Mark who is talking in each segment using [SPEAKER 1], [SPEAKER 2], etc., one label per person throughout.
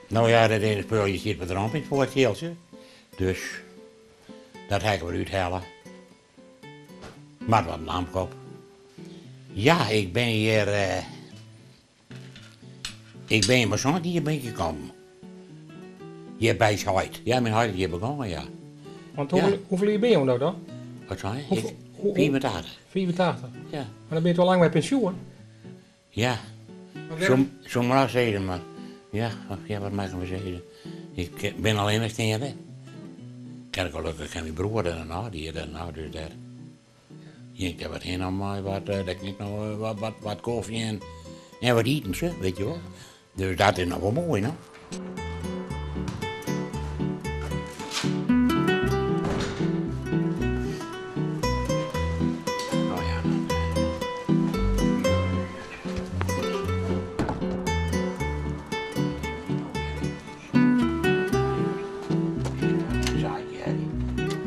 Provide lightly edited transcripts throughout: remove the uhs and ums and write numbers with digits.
[SPEAKER 1] Nou ja, dat ene speeltje zit met ramp in het voortjeeltje. Dus dat ga ik weer uithalen. Maar wat een lampkop. Ja, ik ben hier. Ik ben maar zo hier ben gekomen. Hier bij zijn huid. Ja, mijn huid hier begonnen, ja.
[SPEAKER 2] Want hoeveel jaar ben je nou dan?
[SPEAKER 1] Wat zei je? 84.
[SPEAKER 2] 84.
[SPEAKER 1] Ja.
[SPEAKER 2] Maar dan ben je toch al lang bij pensioen?
[SPEAKER 1] Ja. Zo maar zeggen, maar. Ja, wat maken we zeggen? Ik ben alleen nog kinderen. Ik heb gelukkig mijn broer daarna, die daarna, dus daar. Ik heb wat heen aan mij, dat ik nog wat koffie en wat eten, weet je wel. Dus dat is nog wel mooi, no? Oh ja.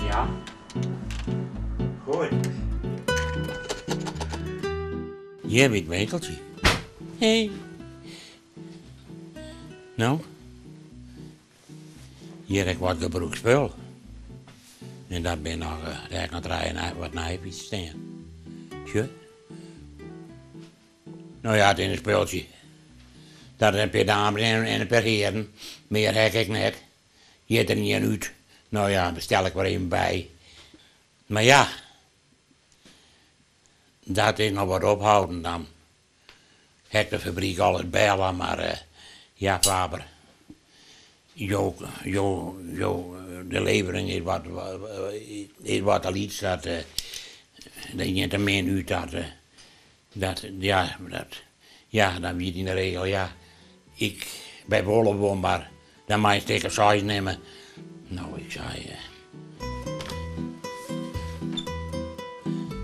[SPEAKER 1] Ja. Goed. Hier heb ik het winkeltje. Hey. Nou, hier heb ik wat gebruiksspul. En dat ben nog, daar heb ik nog draaien wat nijpjes staan. Tje. Nou ja, het is een speeltje. Dat is een per dames en een per heren. Meer heb ik net. Je hebt er niet aan uit. Nou ja, daar stel ik weer even bij. Maar ja, dat is nog wat ophouden dan. Heb de fabriek alles bellen, maar ja, vader. De levering is wat al iets dat je er meer uit dan weet in de regel, ja. Ik bij Wollewoon, maar dan mag je steeds saus nemen. Nou, ik zei,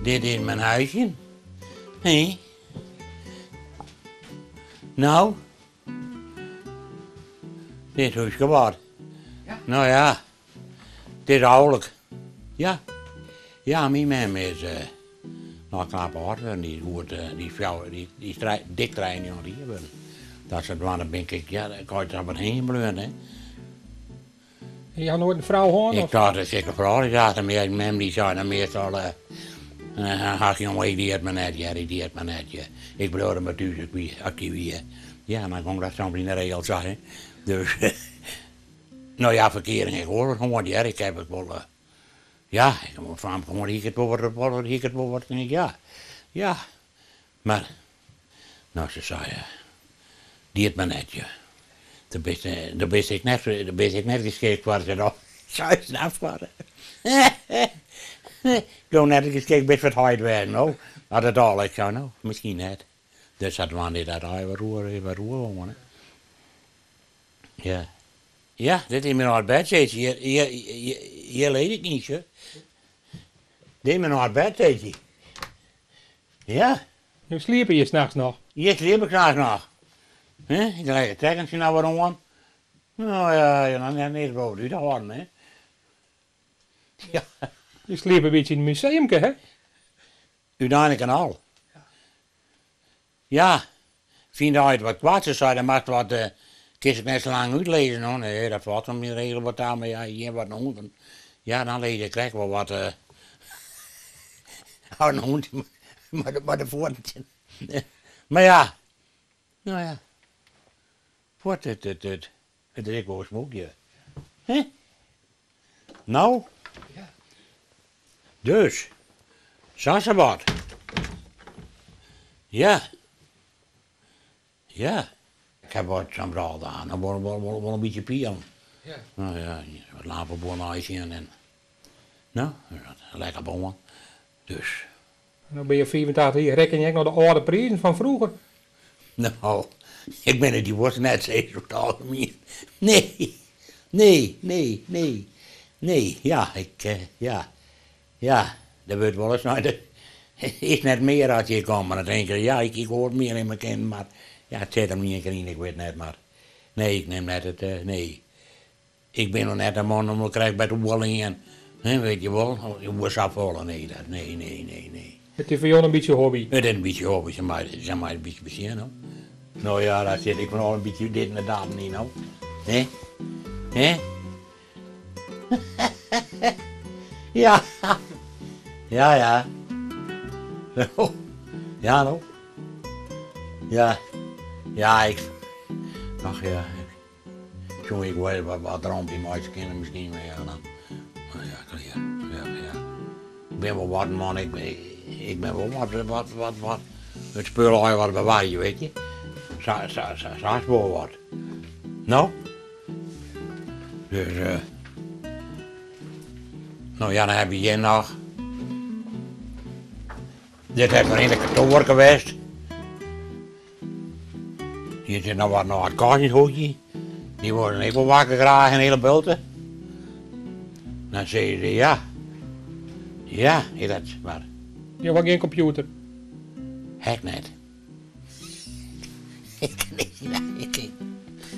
[SPEAKER 1] dit is mijn huisje. Hé? Nou? Dit is geworden. Ja? Nou ja, dit is ouderlijk. Ja. Ja, mijn mem is nog knap hard, die hoort, die dik trainen aan die hebben. Dat ze dan denk ik, ja, dan kan je er wat heen blijven, hè.
[SPEAKER 2] Je had nooit een vrouw gehoord?
[SPEAKER 1] Ik dacht dat ik een vrouw, die dacht mijn mem die zei dan meestal, ach jongen, die deed me net, ja, die deed me net, ja. Ik bedoelde me thuis, ik weer. Ja, dan kon dat soms in de regel zeggen. Dus, nou ja, verkering, ik hoor het gewoon, ja, ik heb het wel, ja, ik moet van gewoon, ik het wel wat, denk ik, ja. Ja, maar, nou, ze zei, die het me net, ja. Daar ben ik net geschikt waar ze nog juist afvaren. Ik ben net geschikt best wat hard werden, nou. Dat het al, ik zou nou, misschien net. Dus dat was niet dat hij wat roer wonen. Ja. Ja, dit is mijn hard bed, zei je. Hier leed ik niet, hè. Dit is mijn hard bed, zei je. Ja.
[SPEAKER 2] Je sliepen je s'nachts nog?
[SPEAKER 1] Hier sliep ik s'nachts nog. Ik leg het tekentje nou wat om. Nou ja, dan net niet boven u te horen, hè. Ja.
[SPEAKER 2] Je sliep een beetje in het museumke, hè?
[SPEAKER 1] Uiteindelijk en al. Ja. Vind je uit wat kwaad is, zei, dan mag wat, kies ik net zo lang uitlezen, hoor. Nee, dat valt om in de regel wat aan, maar ja, hier wat een hond. Ja, dan lees ik krijg wel wat, een hond, maar de voort. Maar ja. Nou ja. Wat het is wel smoekje. Hè? Nou? Ja. Dus. Zag wat? Ja. Ja. Ik heb wat zo'n braal aan, dan wel een beetje pielen. Ja. Nou ja, wat lapenboornijs en. Nou, lekker bomen. Dus.
[SPEAKER 2] Nou ben je 84 hier, reken je nog de oude prijzen van vroeger?
[SPEAKER 1] Nou, ik ben het die wordt net steeds over het algemeen. Nee, ja, dat wordt wel eens, nou, is net meer als je komt, maar dan denk je, ja, ik hoor meer in mijn kind, maar ja, het zit hem niet in, ik weet net, maar nee, ik neem net het, nee. Ik ben nog net een man, dan krijg ik bij de walling en, weet je wel, je moet afvallen. Nee.
[SPEAKER 2] Het is voor jou een beetje hobby.
[SPEAKER 1] Het is een beetje hobby, ze maar een beetje bezien, hoor. Nou ja, daar zit ik van al een beetje dit en dat niet, nou. Hè? Ja. Ja. Ja, nou. Ja, ach ja. Jongen, ik weet wat rampje meisjes kinderen misschien, maar ja, dan. Maar ja. Ik ben wel wat man, ik ben wel wat. Het spul al wat bewaaien, weet je. Zo is wel wat. Nou? Dus, nou ja, dan heb je hier nog. Dit is maar in de kantoor geweest. Hier zit nog het kastjeshoekje. Die worden even wakker graag in hele bulten. Dan zeggen ze ja. Ja, is dat maar.
[SPEAKER 2] Je hebt geen computer.
[SPEAKER 1] Hek net.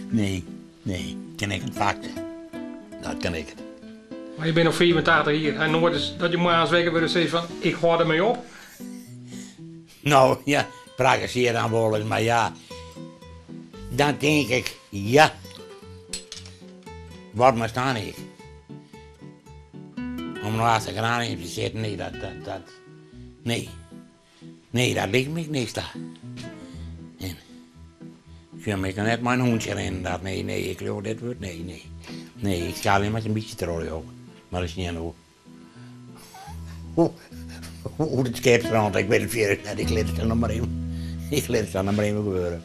[SPEAKER 1] Nee, ken ik het vak. Dat ken ik het.
[SPEAKER 2] Maar je bent nog 84 hier. En nooit eens dat je maar weken weer zegt van, ik hoor ermee op.
[SPEAKER 1] Nou ja, praktiseer aan wel eens, maar ja. Dan denk ik, ja. Wat maar staan ik. Om nog achter kraan in te zitten, nee, Nee, dat ligt me niks daar. En, ik kan net mijn hondje rennen, dat nee, ik geloof dit wordt, nee. Nee, ik ga alleen maar een beetje trollen ook. Maar dat is niet aan hoe. Hoe het scheepstrand, ik weet het verder net, ik let het dan nog maar even gebeuren.